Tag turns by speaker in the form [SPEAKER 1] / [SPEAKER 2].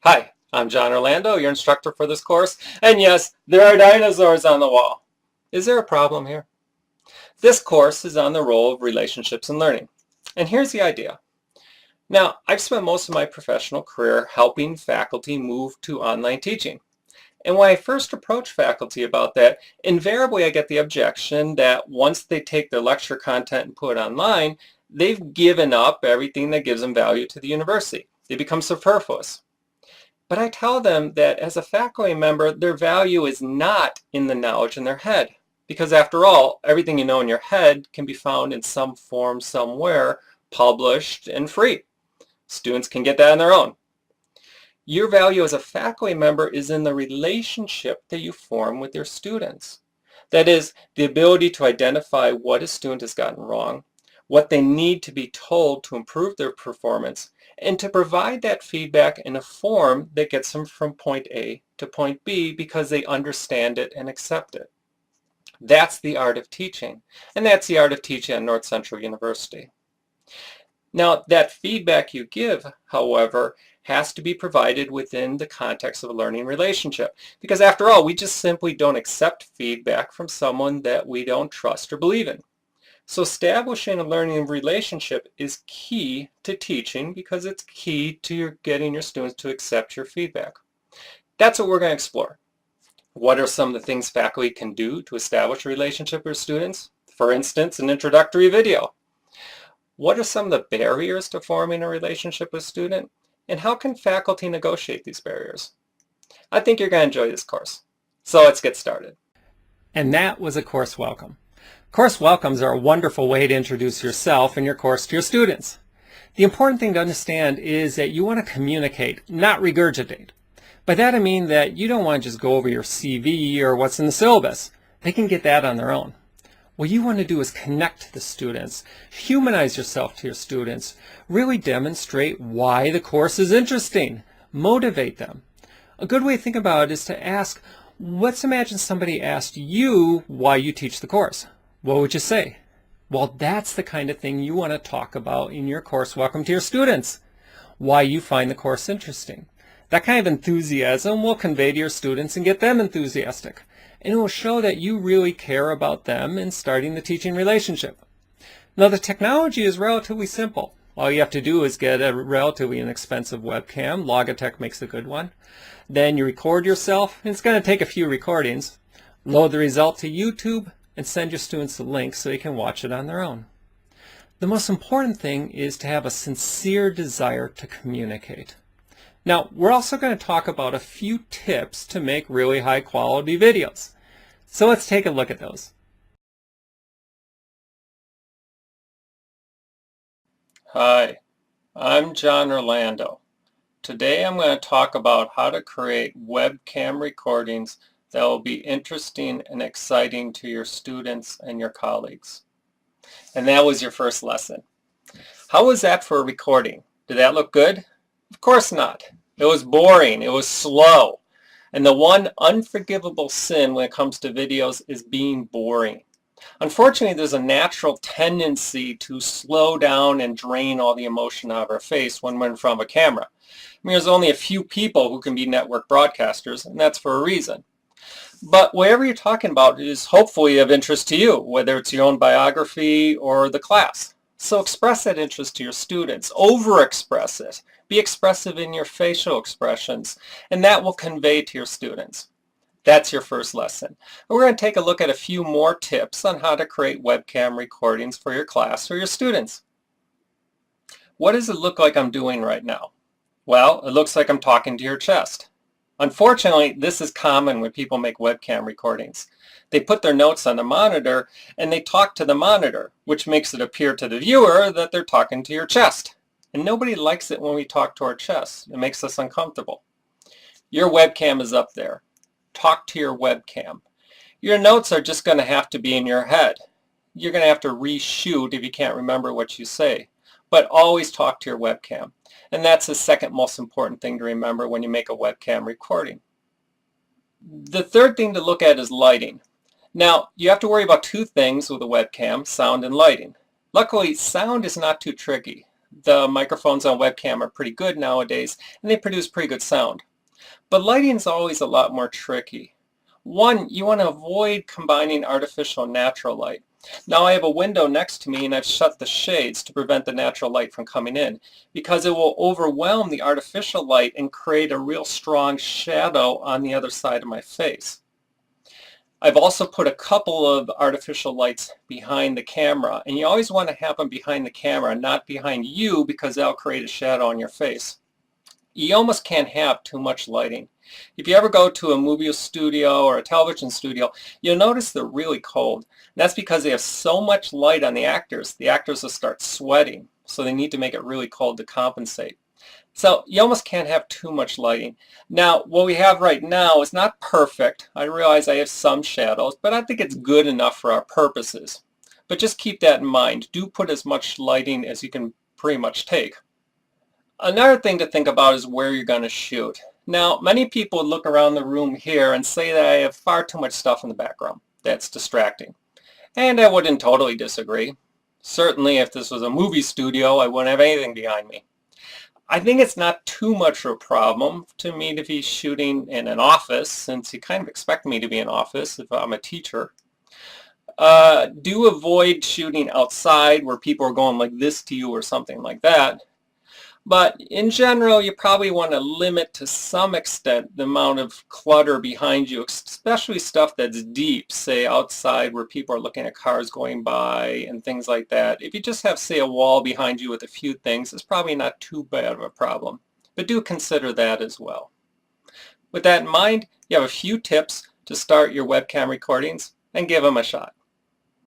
[SPEAKER 1] Hi, I'm John Orlando, your instructor for this course, and yes, there are dinosaurs on the wall. Is there a problem here? This course is on the role of relationships in learning, and here's the idea. Now, I've spent most of my professional career helping faculty move to online teaching, and when I first approach faculty about that, invariably I get the objection that once they take their lecture content and put it online, they've given up everything that gives them value to the university. They become superfluous. But I tell them that as a faculty member, their value is not in the knowledge in their head. Because after all, everything you know in your head can be found in some form somewhere, published and free. Students can get that on their own. Your value as a faculty member is in the relationship that you form with your students. That is, the ability to identify what a student has gotten wrong, what they need to be told to improve their performance, and to provide that feedback in a form that gets them from point A to point B because they understand it and accept it. That's the art of teaching, and that's the art of teaching at North Central University. Now, that feedback you give, however, has to be provided within the context of a learning relationship. Because after all, we just simply don't accept feedback from someone that we don't trust or believe in. So establishing a learning relationship is key to teaching because it's key to getting your students to accept your feedback. That's what we're going to explore. What are some of the things faculty can do to establish a relationship with students? For instance, an introductory video. What are some of the barriers to forming a relationship with a student? And how can faculty negotiate these barriers? I think you're going to enjoy this course. So let's get started. And that was a course welcome. Course welcomes are a wonderful way to introduce yourself and your course to your students. The important thing to understand is that you want to communicate, not regurgitate. By that I mean that you don't want to just go over your CV or what's in the syllabus. They can get that on their own. What you want to do is connect to the students, humanize yourself to your students, really demonstrate why the course is interesting, motivate them. A good way to think about it is to ask, let's imagine somebody asked you why you teach the course. What would you say? Well, that's the kind of thing you want to talk about in your course welcome to your students. Why you find the course interesting. That kind of enthusiasm will convey to your students and get them enthusiastic. And it will show that you really care about them in starting the teaching relationship. Now, the technology is relatively simple. All you have to do is get a relatively inexpensive webcam. Logitech makes a good one. Then you record yourself. It's going to take a few recordings. Load the result to YouTube and send your students the link so they can watch it on their own. The most important thing is to have a sincere desire to communicate. Now, we're also going to talk about a few tips to make really high quality videos. So let's take a look at those. Hi, I'm John Orlando. Today I'm going to talk about how to create webcam recordings that will be interesting and exciting to your students and your colleagues. And that was your first lesson. How was that for a recording? Did that look good? Of course not. It was boring. It was slow. And the one unforgivable sin when it comes to videos is being boring. Unfortunately, there's a natural tendency to slow down and drain all the emotion out of our face when we're in front of a camera. I mean, there's only a few people who can be network broadcasters, and that's for a reason. But whatever you're talking about is hopefully of interest to you, whether it's your own biography or the class. So express that interest to your students. Overexpress it. Be expressive in your facial expressions, and that will convey to your students. That's your first lesson. We're going to take a look at a few more tips on how to create webcam recordings for your class or your students. What does it look like I'm doing right now? Well, it looks like I'm talking to your chest. Unfortunately, this is common when people make webcam recordings. They put their notes on the monitor and they talk to the monitor, which makes it appear to the viewer that they're talking to your chest. And nobody likes it when we talk to our chest. It makes us uncomfortable. Your webcam is up there. Talk to your webcam. Your notes are just going to have to be in your head. You're going to have to reshoot if you can't remember what you say. But always talk to your webcam. And that's the second most important thing to remember when you make a webcam recording. The third thing to look at is lighting. Now, you have to worry about two things with a webcam, sound and lighting. Luckily, sound is not too tricky. The microphones on webcam are pretty good nowadays, and they produce pretty good sound. But lighting is always a lot more tricky. One, you want to avoid combining artificial and natural light. Now I have a window next to me and I've shut the shades to prevent the natural light from coming in, because it will overwhelm the artificial light and create a real strong shadow on the other side of my face. I've also put a couple of artificial lights behind the camera, and you always want to have them behind the camera, not behind you, because that'll create a shadow on your face. You almost can't have too much lighting. If you ever go to a movie studio or a television studio, you'll notice they're really cold. And that's because they have so much light on the actors. The actors will start sweating, so they need to make it really cold to compensate. So you almost can't have too much lighting. Now, what we have right now is not perfect. I realize I have some shadows, but I think it's good enough for our purposes. But just keep that in mind. Do put as much lighting as you can pretty much take. Another thing to think about is where you're going to shoot. Now, many people look around the room here and say that I have far too much stuff in the background. That's distracting. And I wouldn't totally disagree. Certainly, if this was a movie studio, I wouldn't have anything behind me. I think it's not too much of a problem to me to be shooting in an office, since you kind of expect me to be in an office if I'm a teacher. Do avoid shooting outside where people are going like this to you or something like that. But in general, you probably want to limit to some extent the amount of clutter behind you, especially stuff that's deep, say outside where people are looking at cars going by and things like that. If you just have, say, a wall behind you with a few things, it's probably not too bad of a problem. But do consider that as well. With that in mind, you have a few tips to start your webcam recordings, and give them a shot.